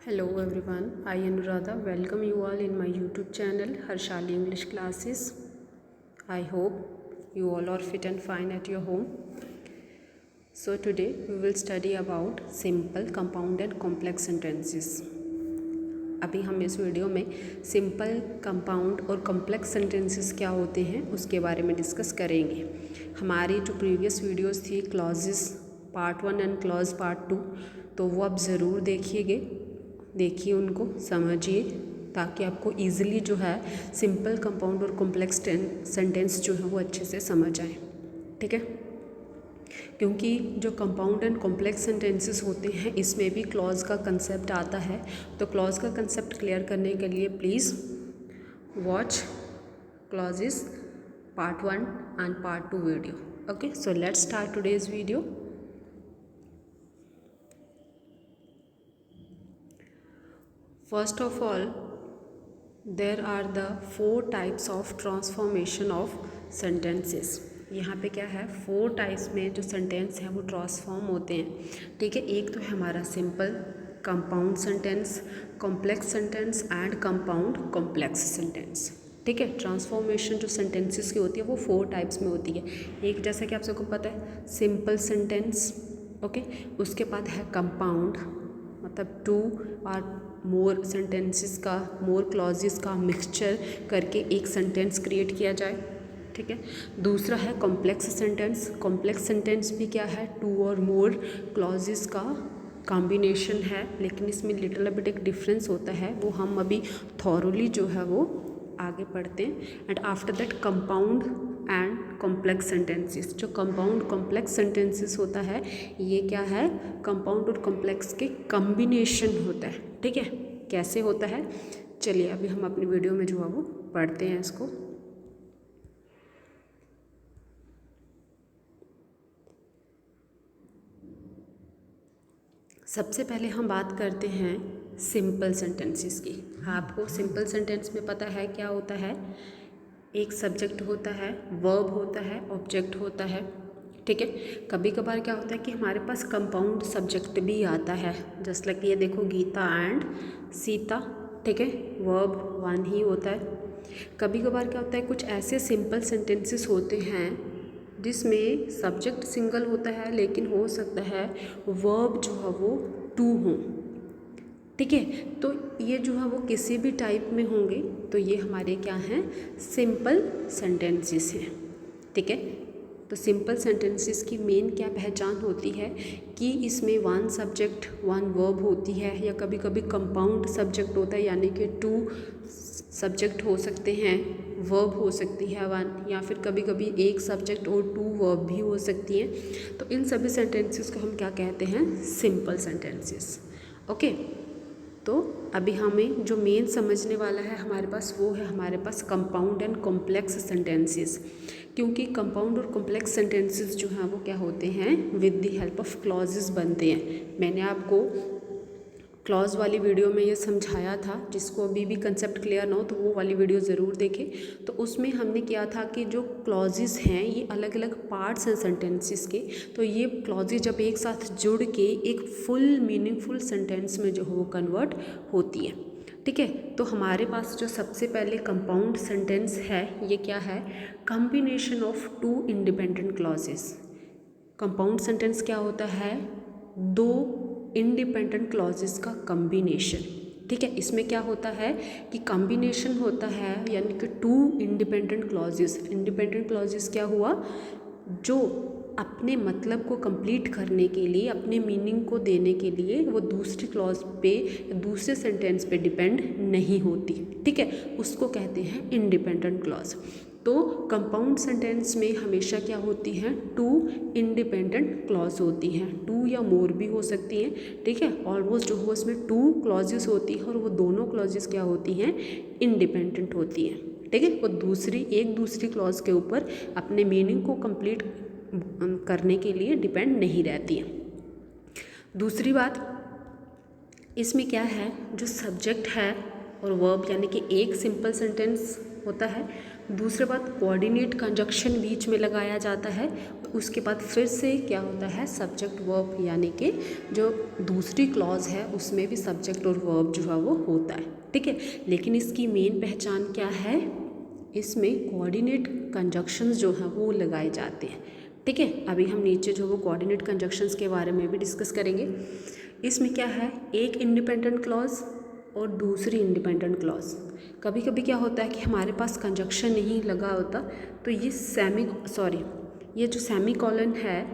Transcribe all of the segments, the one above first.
Hello everyone, I Anuradha welcome you all in my YouTube channel Harshali English Classes. I hope you all are fit and fine at your home. So today we will study about simple, compound and complex sentences. अभी हम इस video में simple, compound और complex sentences क्या होते हैं उसके बारे में डिस्कस करेंगे. हमारी जो प्रीवियस वीडियोस थी clauses part 1 and clause part 2, तो वो आप ज़रूर देखिए उनको समझिए ताकि आपको इजीली जो है सिंपल, कंपाउंड और कॉम्प्लेक्स सेंटेंस जो है वो अच्छे से समझ आए. ठीक है, क्योंकि जो कंपाउंड एंड कॉम्प्लेक्स सेंटेंसेस होते हैं इसमें भी क्लॉज का कंसेप्ट आता है. तो क्लॉज का कंसेप्ट क्लियर करने के लिए please watch clauses part 1 and part 2 video. Okay, so let's start today's video. First of all, there are the 4 types of transformation of sentences. यहाँ पे क्या है, 4 टाइप्स में जो सेंटेंस हैं वो ट्रांसफॉर्म होते हैं. ठीक है, एक तो है हमारा simple, compound sentence, complex sentence and compound complex sentence. ठीक है, ट्रांसफॉर्मेशन जो सेंटेंसेस की होती है वो 4 टाइप्स में होती है. एक जैसा कि आप सबको पता है सिंपल सेंटेंस. ओके, उसके बाद है कंपाउंड, मतलब 2 और मोर सेंटेंसेस का, मोर क्लॉजेस का मिक्सचर करके एक सेंटेंस क्रिएट किया जाए. ठीक है, दूसरा है कॉम्प्लेक्स सेंटेंस. कॉम्प्लेक्स सेंटेंस भी क्या है, 2 और मोर क्लॉजेस का कॉम्बिनेशन है, लेकिन इसमें लिटिल बिट एक डिफरेंस होता है, वो हम अभी थॉरोली जो है वो आगे पढ़ते हैं. And after that compound and complex sentences. जो कंपाउंड कॉम्प्लेक्स सेंटेंसेस होता है ये क्या है, कंपाउंड और कॉम्प्लेक्स के कॉम्बिनेशन होता है. ठीक है, कैसे होता है चलिए अभी हम अपनी वीडियो में जो है वो पढ़ते हैं इसको. सबसे पहले हम बात करते हैं सिंपल सेंटेंसेस की. आपको सिंपल सेंटेंस में पता है क्या होता है, एक सब्जेक्ट होता है, वर्ब होता है, ऑब्जेक्ट होता है. ठीक है, कभी कभार क्या होता है कि हमारे पास कंपाउंड सब्जेक्ट भी आता है, जस्ट लाइक ये देखो गीता एंड सीता. ठीक है, वर्ब 1 ही होता है. कभी कभार क्या होता है, कुछ ऐसे सिंपल सेंटेंसेस होते हैं जिसमें सब्जेक्ट सिंगल होता है लेकिन हो सकता है वर्ब जो है वो 2 हो. ठीक है, तो ये जो है वो किसी भी टाइप में होंगे, तो ये हमारे क्या हैं, सिंपल सेंटेंसेस हैं. ठीक है, तो सिंपल सेंटेंसेस की मेन क्या पहचान होती है कि इसमें 1 सब्जेक्ट 1 वर्ब होती है, या कभी कभी कंपाउंड सब्जेक्ट होता है, यानी कि 2 सब्जेक्ट हो सकते हैं, वर्ब हो सकती है 1, या फिर कभी कभी 1 सब्जेक्ट और 2 वर्ब भी हो सकती हैं. तो इन सभी सेंटेंसेस को हम क्या कहते हैं, सिंपल सेंटेंसेस. ओके, तो अभी हमें जो मेन समझने वाला है हमारे पास वो है हमारे पास कंपाउंड एंड कॉम्प्लेक्स सेंटेंसेस. क्योंकि कंपाउंड और कॉम्प्लेक्स सेंटेंसेस जो हैं वो क्या होते हैं, with the help of clauses बनते हैं. मैंने आपको क्लॉज वाली वीडियो में ये समझाया था, जिसको अभी भी कंसेप्ट क्लियर ना हो तो वो वाली वीडियो ज़रूर देखें. तो उसमें हमने किया था कि जो क्लॉजेस हैं ये अलग अलग पार्ट्स हैं सेंटेंसेस के, तो ये क्लॉजेस जब एक साथ जुड़ के एक फुल मीनिंगफुल सेंटेंस में जो है वो कन्वर्ट होती है. ठीक है, तो हमारे पास जो सबसे पहले कंपाउंड सेंटेंस है ये क्या है, combination of 2 independent clauses. Compound sentence क्या होता है, 2 इंडिपेंडेंट क्लॉजेस का कॉम्बिनेशन. ठीक है, इसमें क्या होता है कि कॉम्बिनेशन होता है, यानी कि 2 इंडिपेंडेंट क्लॉजेस. इंडिपेंडेंट क्लॉजेस क्या हुआ, जो अपने मतलब को कंप्लीट करने के लिए, अपने मीनिंग को देने के लिए वो दूसरी क्लॉज पे, दूसरे सेंटेंस पे डिपेंड नहीं होती. ठीक है, उसको कहते हैं इंडिपेंडेंट क्लॉज. तो कंपाउंड सेंटेंस में हमेशा क्या होती हैं, 2 इंडिपेंडेंट क्लॉज होती हैं, 2 या मोर भी हो सकती हैं. ठीक है, ऑलमोस्ट जो हो इसमें 2 क्लॉजेस होती हैं और वो दोनों क्लॉजेस क्या होती हैं, इंडिपेंडेंट होती हैं. ठीक है, वो एक दूसरी क्लॉज के ऊपर अपने मीनिंग को कंप्लीट करने के लिए डिपेंड नहीं रहती है. दूसरी बात इसमें क्या है, जो सब्जेक्ट है और वर्ब, यानी कि एक सिंपल सेंटेंस होता है. दूसरी बात कोऑर्डिनेट कंजक्शन बीच में लगाया जाता है. उसके बाद फिर से क्या होता है, सब्जेक्ट वर्ब, यानी कि जो दूसरी क्लॉज है उसमें भी सब्जेक्ट और वर्ब जो है वो होता है, ठीक है। लेकिन इसकी मेन पहचान क्या है, इसमें कोऑर्डिनेट कंजक्शंस जो हैं वो लगाए जाते हैं, ठीक है। अभी हम नीचे जो वो कोऑर्डिनेट कंजक्शंस के बारे में भी डिस्कस करेंगे। इसमें क्या है, एक इंडिपेंडेंट क्लॉज और दूसरी इंडिपेंडेंट क्लॉज। कभी कभी क्या होता है कि हमारे पास कंजक्शन नहीं लगा होता, तो ये जो सेमी कॉलन है,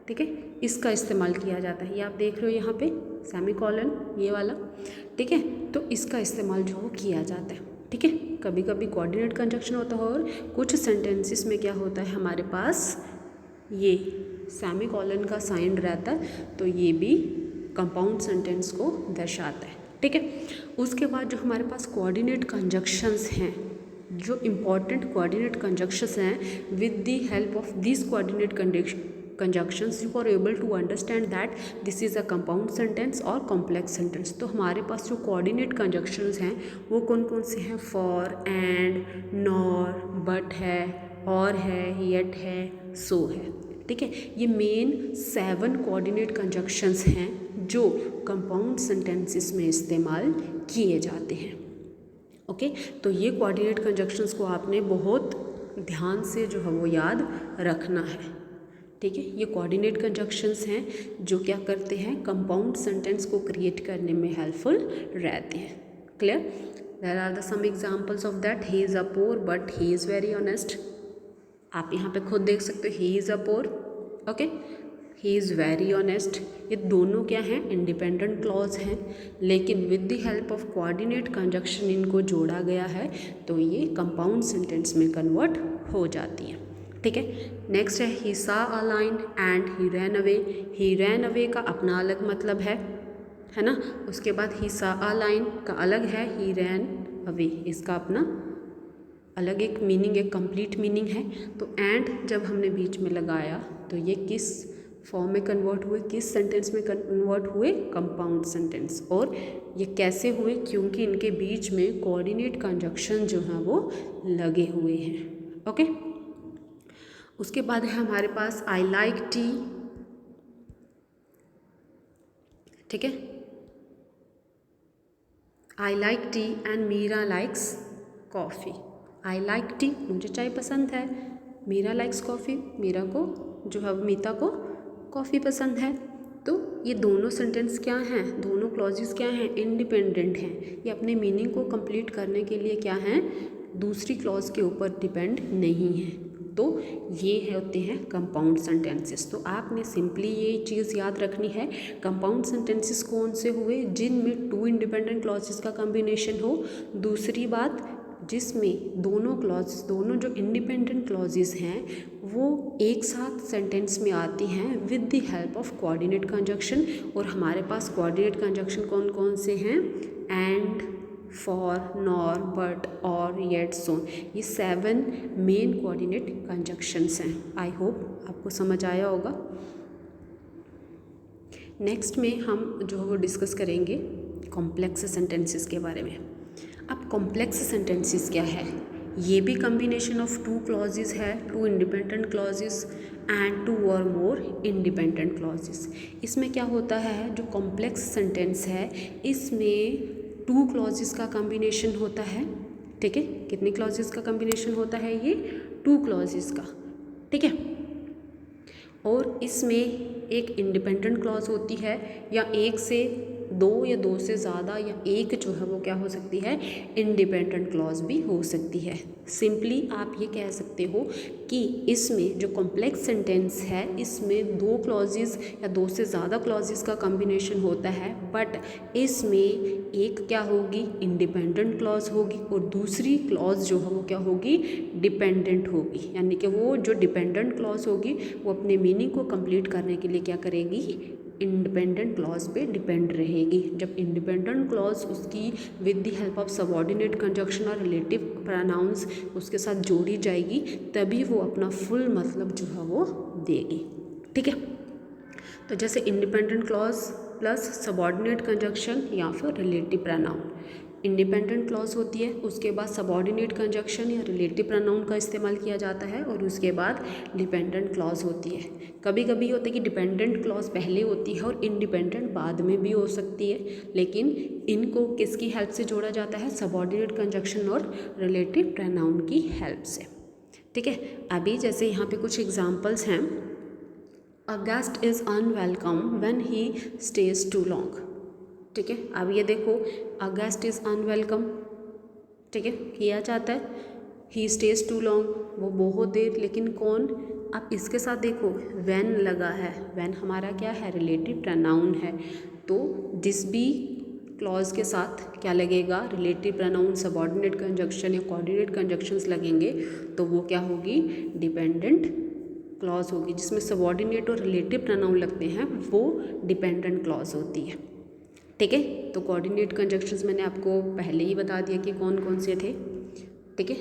ठीक है, इसका इस्तेमाल किया जाता है। ये आप देख रहे हो यहाँ पे सेमी कॉलन, ये वाला, ठीक है, तो इसका इस्तेमाल जो वो किया जाता है, ठीक है। कभी कभी कोऑर्डिनेट कंजक्शन होता है और कुछ सेंटेंसेस में क्या होता है, हमारे पास ये सेमी कॉलन का साइन रहता है, तो ये भी कंपाउंड सेंटेंस को दर्शाता है, ठीक है। उसके बाद जो हमारे पास कोऑर्डिनेट कंजक्शंस हैं, जो इम्पॉर्टेंट कोऑर्डिनेट कंजक्शंस हैं, with the help of this coordinate conjunctions you are able to understand that this is a compound sentence और कॉम्प्लेक्स सेंटेंस। तो हमारे पास जो कोऑर्डिनेट कंजक्शंस हैं वो कौन कौन से हैं, फॉर, एंड, नॉर, बट है, और है, येट है, सो है, ठीक है। ये मेन 7 कोऑर्डिनेट कंजक्शंस हैं जो कंपाउंड सेंटेंसेस में इस्तेमाल किए जाते हैं, ओके। तो ये कोऑर्डिनेट कंजक्शंस को आपने बहुत ध्यान से जो है वो याद रखना है, ठीक है। ये कोऑर्डिनेट कंजक्शंस हैं जो क्या करते हैं, कंपाउंड सेंटेंस को क्रिएट करने में हेल्पफुल रहते हैं, clear. There are the some examples of that, he is a poor but he is very honest. आप यहाँ पे खुद देख सकते हो, he is a poor, okay, he is very honest. ये दोनों क्या हैं, इंडिपेंडेंट क्लॉज हैं, लेकिन with the help of coordinate conjunction इनको जोड़ा गया है, तो ये कंपाउंड सेंटेंस में कन्वर्ट हो जाती है, ठीक है। नेक्स्ट है ही सा a line and he ran away. He ran away का अपना अलग मतलब है ना। उसके बाद ही सा अ लाइन का अलग है, ही रैन अवे इसका अपना अलग एक मीनिंग, एक कंप्लीट मीनिंग है। तो एंड जब हमने बीच में लगाया तो ये किस फॉर्म में कन्वर्ट हुए, किस सेंटेंस में कन्वर्ट हुए, कंपाउंड सेंटेंस। और ये कैसे हुए, क्योंकि इनके बीच में कोऑर्डिनेट कंजक्शन जो है वो लगे हुए हैं, ओके। उसके बाद है हमारे पास आई लाइक टी, ठीक है, I like tea and Meera likes coffee. I like tea, मुझे चाय पसंद है, मीरा लाइक्स कॉफ़ी, मीरा को जो है मीता को कॉफ़ी पसंद है। तो ये दोनों सेंटेंस क्या हैं, दोनों क्लॉजेस क्या हैं, इंडिपेंडेंट हैं। ये अपने मीनिंग को कंप्लीट करने के लिए क्या हैं, दूसरी क्लॉज के ऊपर डिपेंड नहीं है। तो ये होते हैं कंपाउंड सेंटेंसेस। तो आपने सिंपली ये चीज़ याद रखनी है, कंपाउंड सेंटेंसेस कौन से हुए, जिनमें 2 इंडिपेंडेंट क्लॉजेस का कॉम्बिनेशन हो। दूसरी बात, जिसमें दोनों जो इंडिपेंडेंट क्लॉजेस हैं वो एक साथ सेंटेंस में आती हैं with the help of coordinate conjunction. और हमारे पास कोऑर्डिनेट कंजक्शन कौन कौन से हैं, एंड, फॉर, नॉर, बट, और, येट, सो। ये 7 मेन कोऑर्डिनेट कंजक्शंस हैं। आई होप आपको समझ आया होगा। नेक्स्ट में हम जो है वो डिस्कस करेंगे कॉम्प्लेक्स सेंटेंसेस के बारे में। अब कॉम्प्लेक्स सेंटेंसेस क्या है, ये भी कम्बिनेशन ऑफ 2 क्लॉजेस है, 2 इंडिपेंडेंट क्लॉजेस एंड 2 और मोर इंडिपेंडेंट क्लॉजेस। इसमें क्या होता है, जो कॉम्प्लेक्स सेंटेंस है इसमें 2 क्लॉजेस का कॉम्बिनेशन होता है, ठीक है। कितने क्लॉजेस का कॉम्बिनेशन होता है, ये 2 क्लॉजेस का, ठीक है। और इसमें एक इंडिपेंडेंट क्लॉज होती है, या एक से 2 या 2 से ज़्यादा, या एक जो है वो क्या हो सकती है, इंडिपेंडेंट क्लॉज भी हो सकती है। सिंपली आप ये कह सकते हो कि इसमें जो कॉम्प्लेक्स सेंटेंस है इसमें 2 क्लॉजेस या 2 से ज़्यादा क्लॉजेस का कॉम्बिनेशन होता है, बट इसमें एक क्या होगी, इंडिपेंडेंट क्लॉज होगी, और दूसरी क्लॉज जो है वो क्या होगी, डिपेंडेंट होगी। यानी कि वो जो डिपेंडेंट क्लॉज होगी वो अपने मीनिंग को कंप्लीट करने के लिए क्या करेगी, इंडिपेंडेंट क्लॉज पे डिपेंड रहेगी। जब इंडिपेंडेंट क्लॉज उसकी with the help of subordinate conjunction और रिलेटिव प्रोनाउंस उसके साथ जोड़ी जाएगी, तभी वो अपना फुल मतलब जो है वो देगी, ठीक है। तो जैसे independent clause plus subordinate conjunction या फिर रिलेटिव प्रोनाउन। इंडिपेंडेंट क्लॉज होती है, उसके बाद सबऑर्डिनेट कंजक्शन या रिलेटिव प्रोनाउन का इस्तेमाल किया जाता है, और उसके बाद डिपेंडेंट क्लॉज होती है। कभी कभी होता है कि डिपेंडेंट क्लॉज पहले होती है और इंडिपेंडेंट बाद में भी हो सकती है, लेकिन इनको किसकी हेल्प से जोड़ा जाता है? सबऑर्डिनेट कंजक्शन और रिलेटिव प्रोनाउन की हेल्प से। ठीक है, अभी जैसे यहाँ पे कुछ एग्जाम्पल्स हैं। A guest is unwelcome when he stays too long. ठीक है, अब ये देखो, अ गेस्ट इज़ अनवेलकम, ठीक है, किया जाता है। ही स्टेज टू लॉन्ग, वो बहुत देर, लेकिन कौन? अब इसके साथ देखो व्हेन लगा है, व्हेन हमारा क्या है? रिलेटिव प्रोनाउन है, तो जिस भी क्लॉज के साथ क्या लगेगा? रिलेटिव प्रोनाउन, सबऑर्डिनेट कंजक्शन या कोऑर्डिनेट कंजक्शंस लगेंगे, तो वो क्या होगी? डिपेंडेंट क्लॉज होगी। जिसमें सबऑर्डिनेट और रिलेटिव प्रोनाउन लगते हैं वो डिपेंडेंट क्लॉज होती है। ठीक है, तो कोऑर्डिनेट कंजक्शंस मैंने आपको पहले ही बता दिया कि कौन कौन से थे। ठीक है,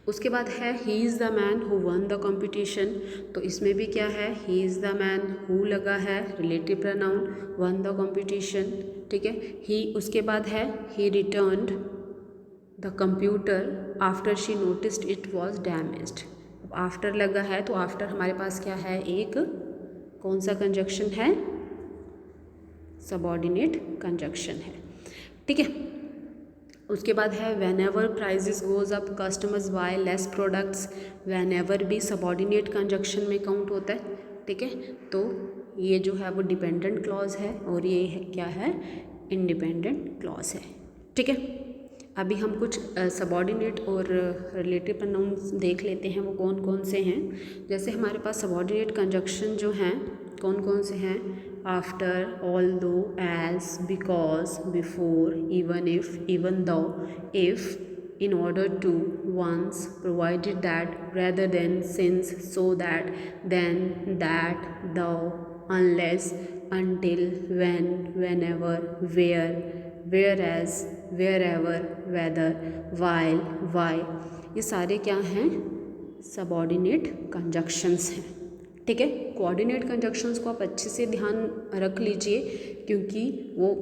उसके बाद है he is the man who one the competition. तो इसमें भी क्या है? He is the man, who लगा है, relative pronoun, one the competition. ठीक है, ही, उसके बाद है ही returned the computer after she noticed it was damaged. अब आफ्टर लगा है, तो आफ्टर हमारे पास क्या है? एक कौन सा कंजक्शन है? सबऑर्डिनेट कंजक्शन है। ठीक है, उसके बाद है whenever prices goes up customers buy less products. Whenever भी सबऑर्डिनेट कंजक्शन में काउंट होता है। ठीक है, तो ये जो है वो डिपेंडेंट क्लॉज है और ये है क्या है? इंडिपेंडेंट क्लॉज है। ठीक है, अभी हम कुछ सबऑर्डिनेट और रिलेटिव प्रोनाउंस देख लेते हैं, वो कौन कौन से हैं। जैसे हमारे पास सबऑर्डिनेट कंजक्शन जो हैं कौन कौन से हैं? After, although, as, because, before, even if, even though, if, in order to, once, provided that, rather than, since, so that, then, that, though, unless, until, when, whenever, where, whereas, wherever, whether, while, why, ये सारे क्या हैं? Subordinate conjunctions हैं। ठीक है, coordinate conjunctions को आप अच्छे से ध्यान रख लीजिए, क्योंकि वो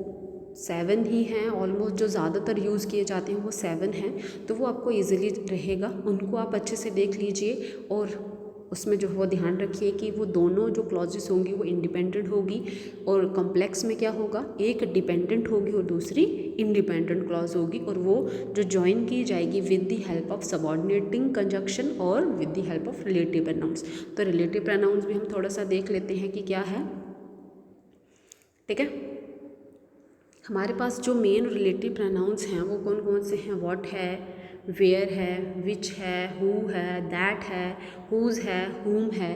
7 ही हैं ऑलमोस्ट, जो ज़्यादातर यूज़ किए जाते हैं वो 7 हैं, तो वो आपको इजीली रहेगा। उनको आप अच्छे से देख लीजिए और उसमें जो वो ध्यान रखिए कि वो दोनों जो क्लॉजेस होंगी वो इंडिपेंडेंट होगी, और कॉम्प्लेक्स में क्या होगा? एक डिपेंडेंट होगी और दूसरी इंडिपेंडेंट क्लॉज होगी, और वो जो ज्वाइन की जाएगी with the help of subordinating conjunction और with the help of relative pronouns. तो रिलेटिव प्रोनाउंस भी हम थोड़ा सा देख लेते हैं कि क्या है। ठीक है, हमारे पास जो मेन रिलेटिव प्रोनाउंस हैं वो कौन कौन से हैं? व्हाट है, वेयर है, विच है, हु है, दैट है, हुज है, हुम है।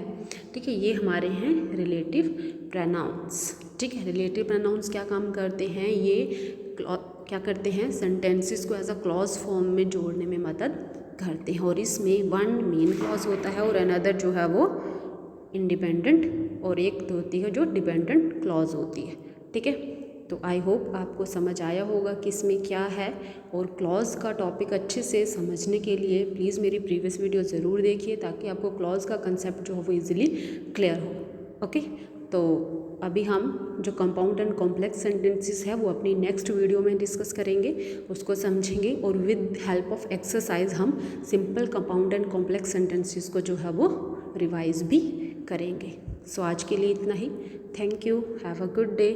ठीक है, ये हमारे हैं रिलेटिव प्रोनाउंस। ठीक है, रिलेटिव प्रोनाउंस क्या काम करते हैं? ये क्या करते हैं? सेंटेंसेस को एज अ क्लॉज फॉर्म में जोड़ने में मदद करते हैं, और इसमें वन मेन क्लॉज होता है और अनदर जो है वो इंडिपेंडेंट, और एक होती है जो डिपेंडेंट क्लॉज होती है। ठीक है, तो आई होप आपको समझ आया होगा कि इसमें क्या है, और क्लॉज का टॉपिक अच्छे से समझने के लिए प्लीज़ मेरी प्रीवियस वीडियो ज़रूर देखिए, ताकि आपको क्लॉज का कंसेप्ट जो है वो इजीली क्लियर हो। ओके, तो अभी हम जो कंपाउंड एंड कॉम्प्लेक्स सेंटेंसेस है वो अपनी नेक्स्ट वीडियो में डिस्कस करेंगे, उसको समझेंगे, और विद हेल्प ऑफ एक्सरसाइज हम simple compound and complex sentences को जो है वो रिवाइज भी करेंगे। सो आज के लिए इतना ही। Thank you, have a good day.